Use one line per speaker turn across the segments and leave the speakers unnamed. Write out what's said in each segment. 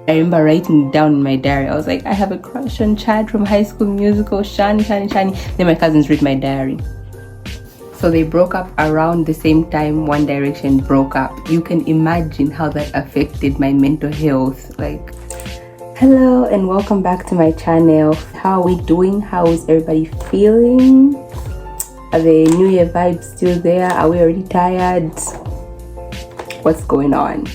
I remember writing down in my diary, I was like, I have a crush on Chad from High School Musical, Shani. Then my cousins read my diary. So they broke up around the same time One Direction broke up. You can imagine how that affected my mental health. Like, hello and welcome back to my channel. How are we doing? How is everybody feeling? Are the New Year vibes still there? Are we already tired? What's going on?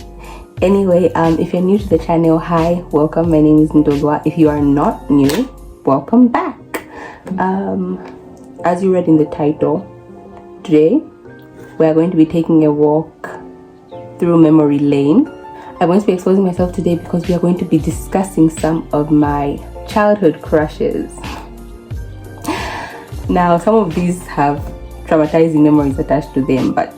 Anyway, if you're new to the channel, hi, welcome. My name is Ndolwa. If you are not new, welcome back. As you read in the title, today we are going to be taking a walk through memory lane. I'm going to be exposing myself today because we are going to be discussing some of my childhood crushes. Now, some of these have traumatizing memories attached to them, but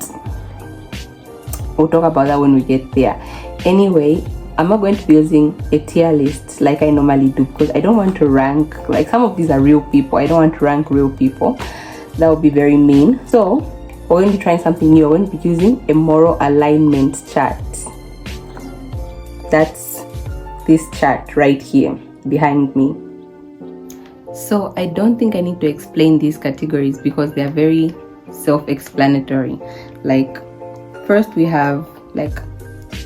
we'll talk about that when we get there. Anyway, I'm not going to be using a tier list like I normally do because I don't want to rank, like some of these are real people. I don't want to rank real people. That would be very mean. So we're going to be trying something new. We're going to be using a moral alignment chart. That's this chart right here behind me. So I don't think I need to explain these categories because they're very self-explanatory. Like, first we have like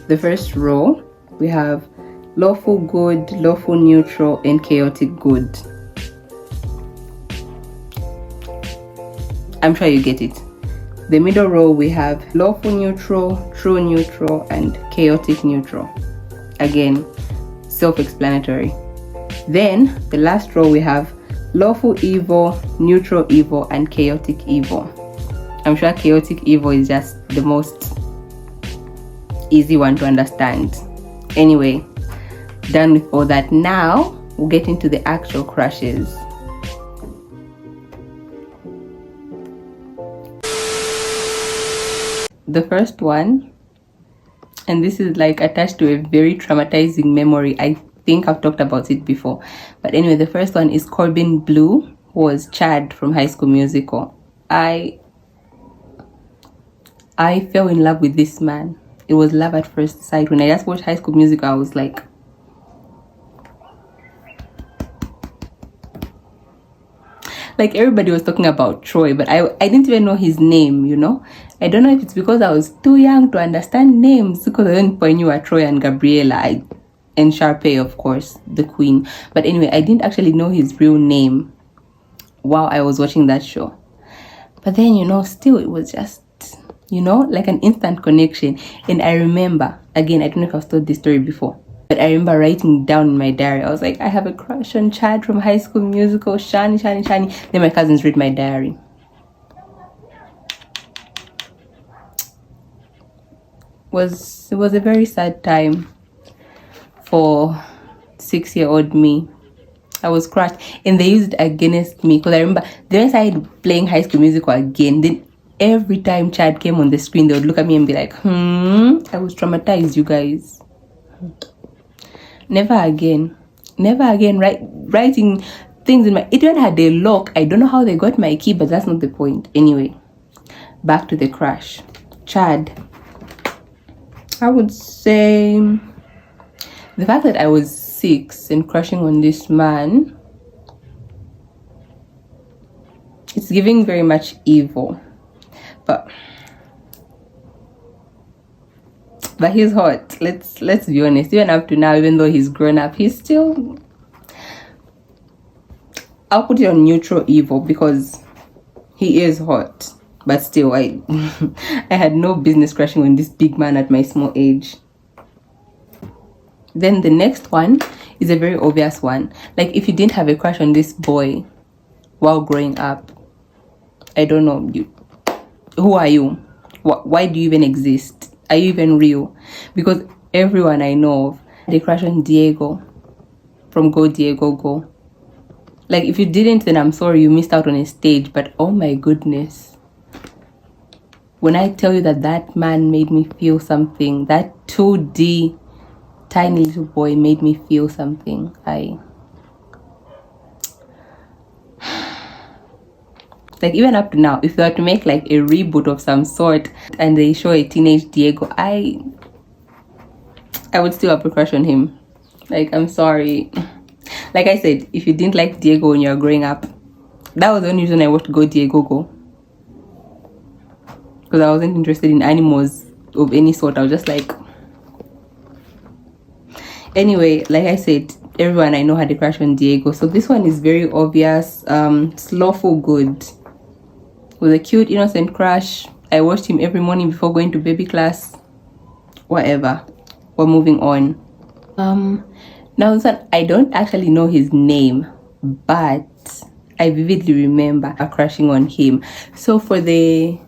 the first row, we have lawful good, lawful neutral, and chaotic good. I'm sure you get it. The middle row, we have lawful neutral, true neutral, and chaotic neutral. Again, self-explanatory. Then the last row, we have lawful evil, neutral evil, and chaotic evil. I'm sure chaotic evil is just the most easy one to understand. Anyway, done with all that. Now we'll get into the actual crushes. The first one, and this is like attached to a very traumatizing memory. I think I've talked about it before, but anyway, the first one is Corbin Blue, who was Chad from High School Musical. I fell in love with this man. It was love at first sight. When I just watched High School Musical, I was like, everybody was talking about Troy, but I didn't even know his name, you know. I don't know if it's because I was too young to understand names, because at one point I knew Troy and Gabriella, and Sharpay, of course, the queen. But anyway, I didn't actually know his real name while I was watching that show. But then, you know, still it was just, you know, like an instant connection. And I remember, again, I don't know if I've told this story before, but I remember writing down in my diary, I was like, I have a crush on Chad from High School Musical, Shani. Then my cousins read my diary. It was a very sad time for 6-year-old me. I was crushed, and they used it against me because I remember then I started playing High School Musical again. Then every time Chad came on the screen, they would look at me and be like, I was traumatized, you guys. Never again, writing things in my, it even had a lock. I don't know how they got my key, but that's not the point. Anyway, back to the crush. Chad, I would say the fact that I was 6 and crushing on this man, it's giving very much evil, but he's hot. Let's be honest. Even up to now, even though he's grown up, he's still, I'll put it on neutral evil because he is hot. But still, I had no business crushing on this big man at my small age. Then the next one is a very obvious one. Like, if you didn't have a crush on this boy while growing up, I don't know, who are you? Why do you even exist? Are you even real? Because everyone I know of, they crush on Diego from Go Diego Go. Like, if you didn't, then I'm sorry, you missed out on a stage. But oh my goodness, when I tell you that man made me feel something, that 2D tiny little boy made me feel something. Like, even up to now, if they were to make like a reboot of some sort and they show a teenage Diego, I would still have a crush on him. Like, I'm sorry. Like I said, if you didn't like Diego when you were growing up, that was the only reason I watched Go Diego Go. Because I wasn't interested in animals of any sort. I was just like... Anyway, like I said, everyone I know had a crush on Diego. So this one is very obvious. It's lawful good. With a cute, innocent crush. I watched him every morning before going to baby class. Whatever. We're moving on. Now this one, I don't actually know his name, but I vividly remember crushing on him. So for the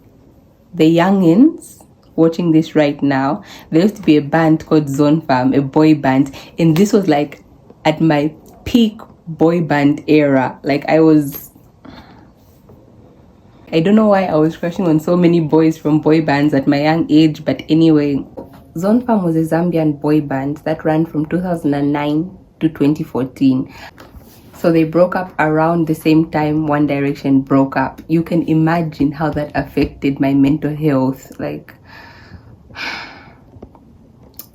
youngins watching this right now, there used to be a band called Zone Farm, a boy band, and this was like at my peak boy band era. Like I don't know why I was crushing on so many boys from boy bands at my young age, but anyway, Zone Farm was a Zambian boy band that ran from 2009 to 2014. So they broke up around the same time One Direction broke up. You can imagine how that affected my mental health. Like,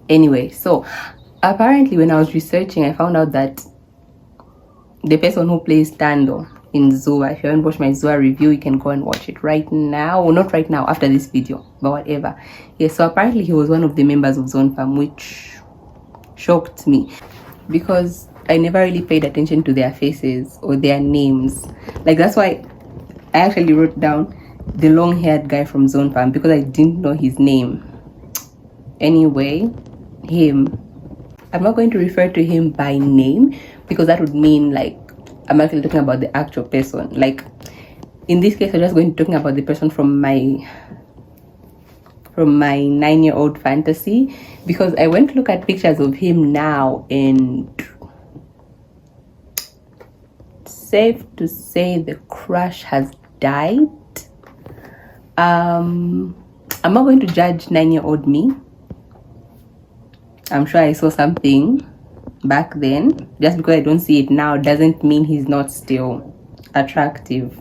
anyway, so apparently when I was researching, I found out that the person who plays Tando in Zua, if you haven't watched my Zua review, you can go and watch it right now. Well, not right now, after this video, but whatever. Yeah, so apparently he was one of the members of Zone Farm, which shocked me because I never really paid attention to their faces or their names. Like, that's why I actually wrote down the long-haired guy from Zone Farm, because I didn't know his name. Anyway, him, I'm not going to refer to him by name because that would mean like I'm actually talking about the actual person. Like in this case, I'm just going to be talking about the person from my 9-year-old fantasy, because I went to look at pictures of him now, and safe to say the crush has died. I'm not going to judge 9-year-old me. I'm sure I saw something back then. Just because I don't see it now doesn't mean he's not still attractive.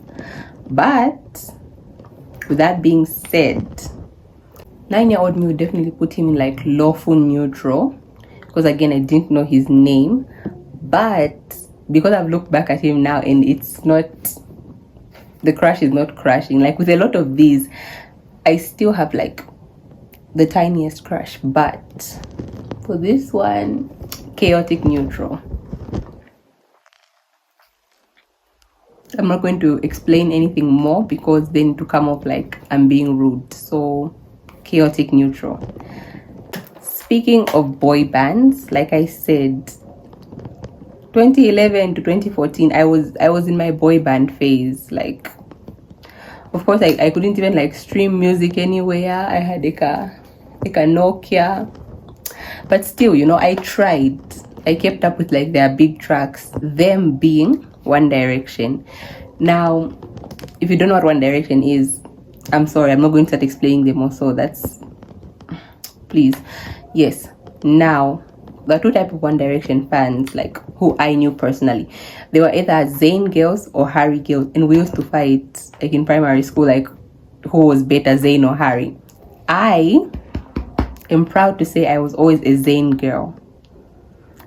But with that being said, 9-year-old me would definitely put him in like lawful neutral, because again, I didn't know his name. But because I've looked back at him now, and it's not, the crush is not crushing. Like with a lot of these, I still have like the tiniest crush, but for this one, chaotic neutral. I'm not going to explain anything more because then to come off like I'm being rude. So chaotic neutral. Speaking of boy bands, like I said, 2011 to 2014, I was in my boy band phase. Like, of course, I couldn't even like stream music anywhere. I had like a Nokia, but still, you know, I tried. I kept up with like their big tracks, them being One Direction. Now, if you don't know what One Direction is, I'm sorry, I'm not going to start explaining them also. That's, please. Yes. Now, there are two types of One Direction fans, like who I knew personally. They were either Zayn girls or Harry girls, and we used to fight like in primary school, like who was better, Zayn or Harry. I am proud to say I was always a Zayn girl.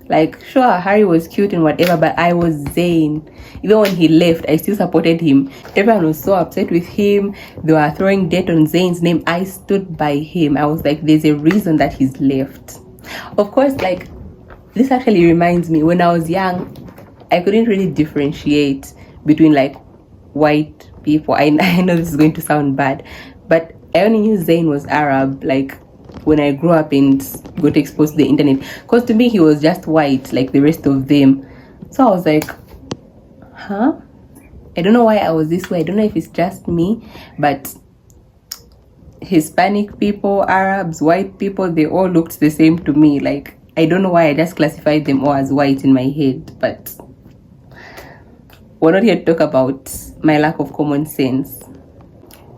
Like, sure, Harry was cute and whatever, but I was Zayn. Even when he left, I still supported him. Everyone was so upset with him. They were throwing dirt on Zayn's name. I stood by him. I was like, there's a reason that he's left. Of course, like, this actually reminds me, when I was young, I couldn't really differentiate between like white people. I know this is going to sound bad, but I only knew Zayn was Arab, like, when I grew up and got exposed to the internet, because to me he was just white like the rest of them. So I was like, huh? I don't know why I was this way. I don't know if it's just me, but Hispanic people, Arabs, white people, they all looked the same to me. Like, I don't know why I just classified them all as white in my head, but we're not here to talk about my lack of common sense.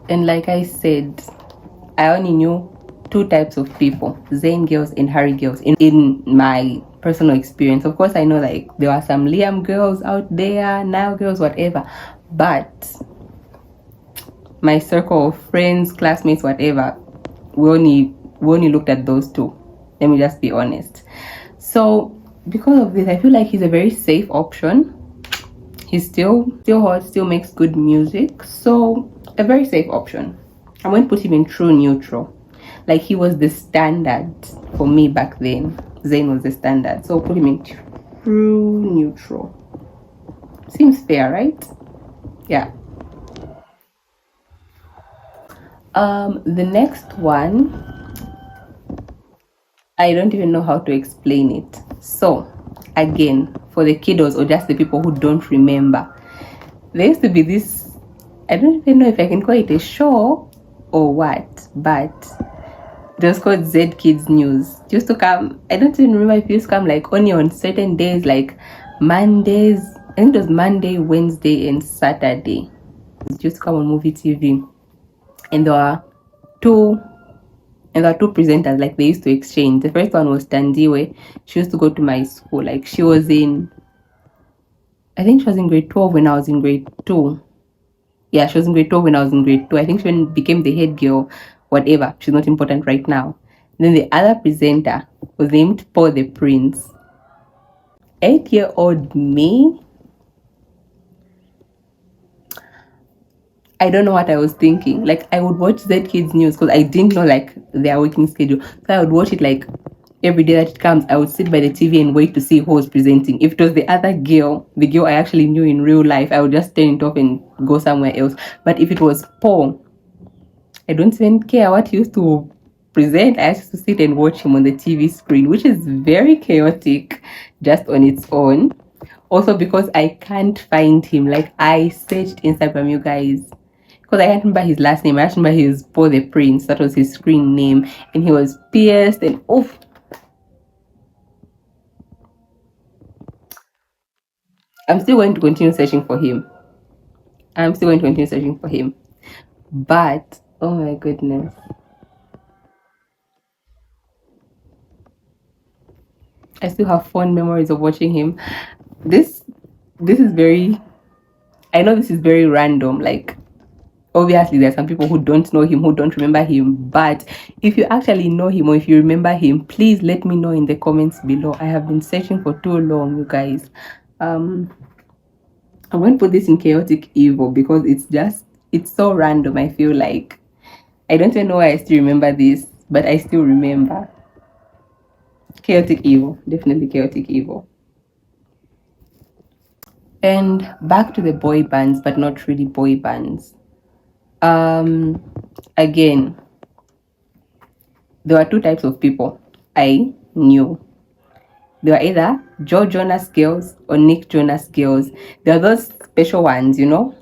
And like I said, I only knew two types of people, Zayn girls and Harry girls, in my personal experience. Of course, I know like there are some Liam girls out there, Nile girls, whatever, but my circle of friends, classmates, whatever, we only looked at those two. Let me just be honest. So because of this, I feel like he's a very safe option. He's still hot, still makes good music, so a very safe option. I won't put him in true neutral. Like, he was the standard for me back then. Zayn was the standard, so I'll put him in true neutral. Seems fair, right? Yeah. The next one, I don't even know how to explain it. So again, for the kiddos or just the people who don't remember, there used to be this, I don't even know if I can call it a show or what, but it was called Z Kids News. It used to come, I don't even remember if it used to come like only on certain days, like Mondays. I think it was Monday, Wednesday, and Saturday. It used to come on movie TV. And there were two presenters, like they used to exchange. The first one was Tandiwe. She used to go to my school. Like, she was in, I think she was in grade 12 when I was in grade 2. Yeah, she was in grade 12 when I was in grade 2. I think she became the head girl, whatever. She's not important right now. Then the other presenter was named Paul the Prince. 8-year-old me, I don't know what I was thinking. Like, I would watch Z Kids News because I didn't know like their working schedule. So I would watch it like every day that it comes. I would sit by the TV and wait to see who was presenting. If it was the other girl, the girl I actually knew in real life, I would just turn it off and go somewhere else. But if it was Paul, I don't even care what he used to present. I used to sit and watch him on the TV screen, which is very chaotic just on its own. Also because I can't find him. Like, I searched Instagram, you guys, because I can't remember his last name. I just remember his Paul the Prince. That was his screen name, and he was pierced and oof. I'm still going to continue searching for him. But oh my goodness, I still have fond memories of watching him. This is very, I know this is very random. Like, obviously there are some people who don't know him, who don't remember him, but if you actually know him or if you remember him, please let me know in the comments below. I have been searching for too long, you guys. I'm going to put this in chaotic evil because it's so random. I feel like I don't even know why I still remember this, but I still remember. Chaotic evil, definitely chaotic evil. And back to the boy bands, but not really boy bands. Again, there were two types of people I knew. They were either Joe Jonas girls or Nick Jonas girls. There are those special ones, you know.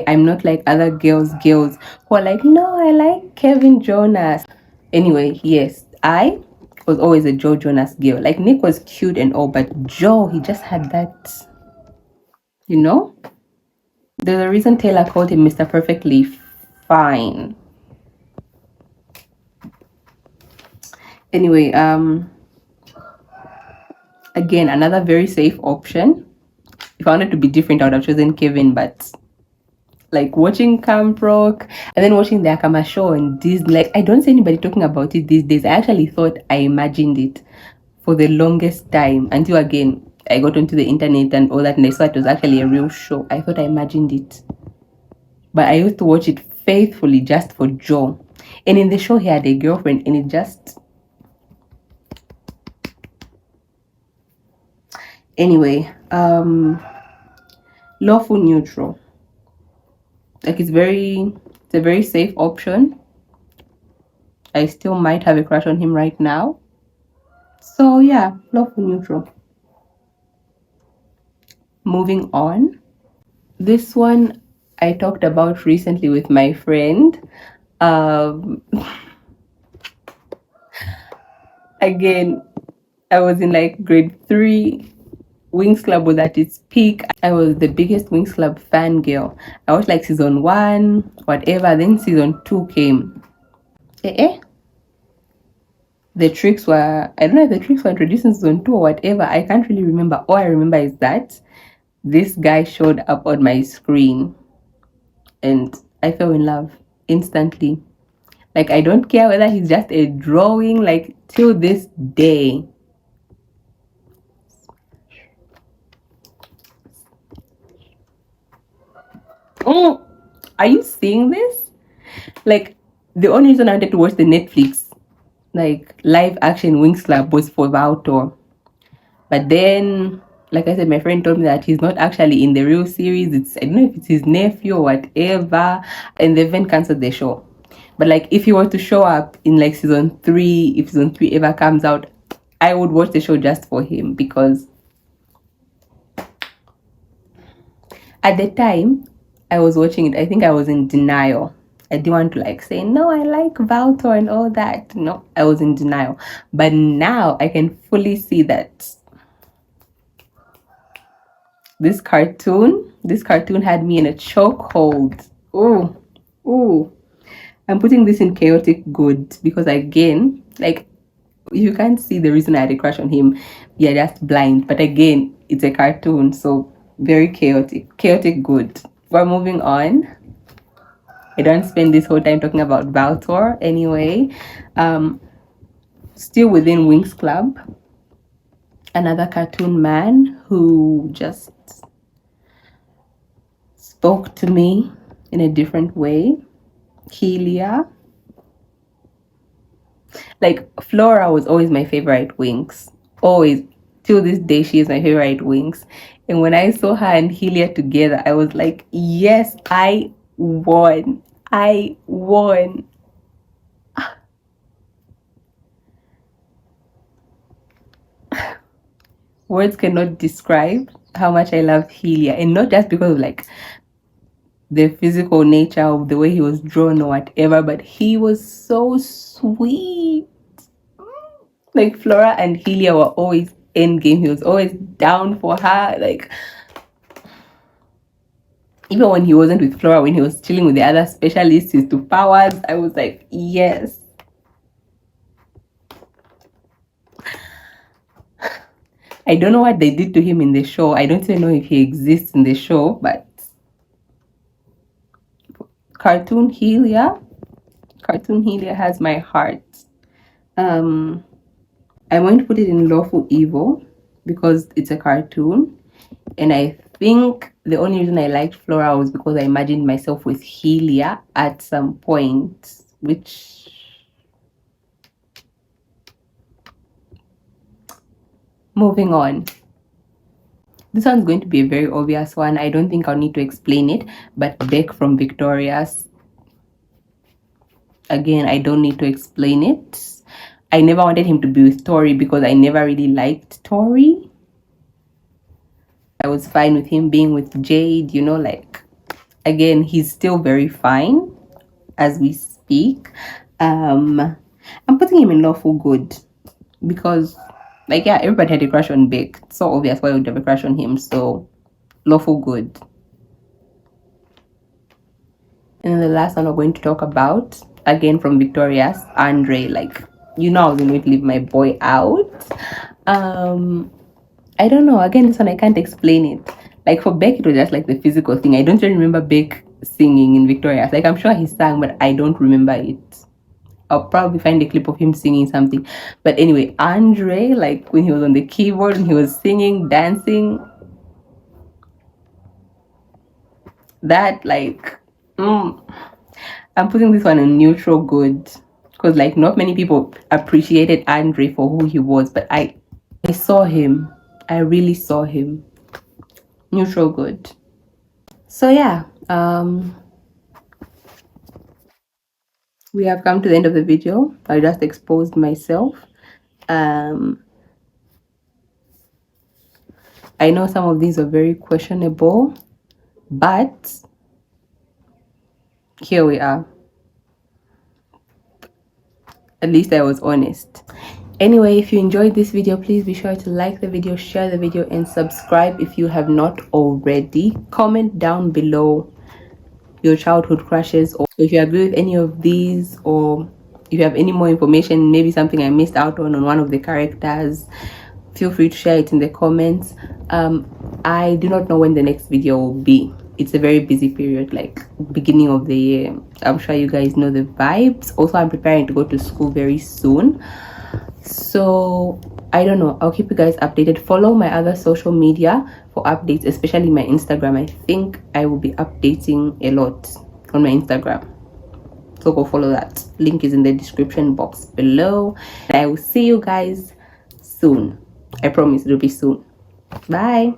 I'm not like other girls who are like, no, I like Kevin Jonas. Anyway, yes, I was always a Joe Jonas girl. Like, Nick was cute and all, but Joe, he just had that, you know. There's a reason Taylor called him Mr. Perfectly Fine. Anyway, again, another very safe option. If I wanted to be different, I would have chosen Kevin, but like watching Camp Rock and then watching the Akama show on Disney, like, I don't see anybody talking about it these days. I actually thought I imagined it for the longest time until again I got onto the internet and all that, and I saw it was actually a real show. I thought I imagined it, but I used to watch it faithfully just for Joe. And in the show, he had a girlfriend, and it just, anyway, lawful neutral. Like, it's a very safe option. I still might have a crush on him right now. So yeah, lawful neutral. Moving on. This one I talked about recently with my friend. Again, I was in like grade 3. Wings Club was at its peak. I was the biggest Wings Club fan girl. I watched like season 1, whatever. Then season 2 came. The tricks were, I don't know if the tricks were introduced in season 2 or whatever. I can't really remember. All I remember is that this guy showed up on my screen and I fell in love instantly. Like, I don't care whether he's just a drawing, like, till this day. Oh, are you seeing this? Like, the only reason I wanted to watch the Netflix like live action Wings Club was for Valtor. But then, like I said, my friend told me that he's not actually in the real series. It's, I don't know if it's his nephew or whatever, and they've even cancelled the show. But like, if he were to show up in like season 3, if season 3 ever comes out, I would watch the show just for him, because at the time I was watching it, I think I was in denial. I didn't want to like say, no, I like Valtor and all that. No, I was in denial. But now I can fully see that this cartoon had me in a chokehold. Oh, I'm putting this in chaotic good, because again, like, you can't see the reason I had a crush on him. You're just blind. But again, it's a cartoon, so very chaotic good. We're moving on. I don't spend this whole time talking about Valtor anyway. Still within Wings Club, another cartoon man who just spoke to me in a different way. Helia. Like, Flora was always my favorite Wings. Always. Till this day, she is my favorite Wings. And when I saw her and Helia together, I was like, yes, I won. I won. Words cannot describe how much I love Helia. And not just because of like the physical nature of the way he was drawn or whatever, but he was so sweet. Like, Flora and Helia were always end game. He was always down for her. Like, even when he wasn't with Flora, when he was chilling with the other specialists, his two powers, I was like, yes. I don't know what they did to him in the show. I don't even know if he exists in the show, but Cartoon Helia has my heart. I'm going to put it in Lawful Evil because it's a cartoon, and I think the only reason I liked Flora was because I imagined myself with Helia at some point, which, moving on. This one's going to be a very obvious one. I don't think I'll need to explain it, but Beck from Victorious. Again, I don't need to explain it. I never wanted him to be with Tori because I never really liked Tori. I was fine with him being with Jade, you know, like, again, he's still very fine as we speak. I'm putting him in Lawful Good because, like, yeah, everybody had a crush on Beck. It's so obvious why I would have a crush on him. So, Lawful Good. And then the last one we're going to talk about, again from Victoria's, Andre. Like, you know, I was going to leave my boy out. I don't know. Again, this one I can't explain it. Like, for Beck, it was just like the physical thing. I don't really remember Beck singing in Victoria's. Like, I'm sure he sang, but I don't remember it. I'll probably find a clip of him singing something. But anyway, Andre, like, when he was on the keyboard and he was singing, dancing, that, like, I'm putting this one in neutral good because, like, not many people appreciated Andre for who he was, but I saw him. I really saw him. Neutral good. So yeah, we have come to the end of the video. I just exposed myself. I know some of these are very questionable, but here we are. At least I was honest. Anyway, if you enjoyed this video, please be sure to like the video, share the video, and subscribe if you have not already. Comment down below your childhood crushes, or if you agree with any of these, or if you have any more information, maybe something I missed out on one of the characters, feel free to share it in the comments. I do not know when the next video will be. It's a very busy period, like beginning of the year. I'm sure you guys know the vibes. Also, I'm preparing to go to school very soon, so I don't know. I'll keep you guys updated. Follow my other social media for updates, especially my Instagram. I think I will be updating a lot on my Instagram. So go follow that. Link is in the description box below. And I will see you guys soon. I promise it'll be soon. Bye.